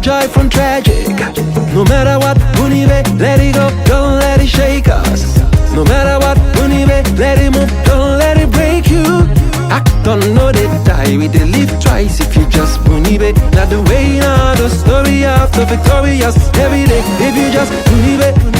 joy from tragic. No matter what, Unive, let it go, don't let it shake us. No matter what, Unive, let it move, don't let it break you. Act on, no they die, we they live twice if you just Unive. Not the way, now the story of the victorious every day. If you just Unive.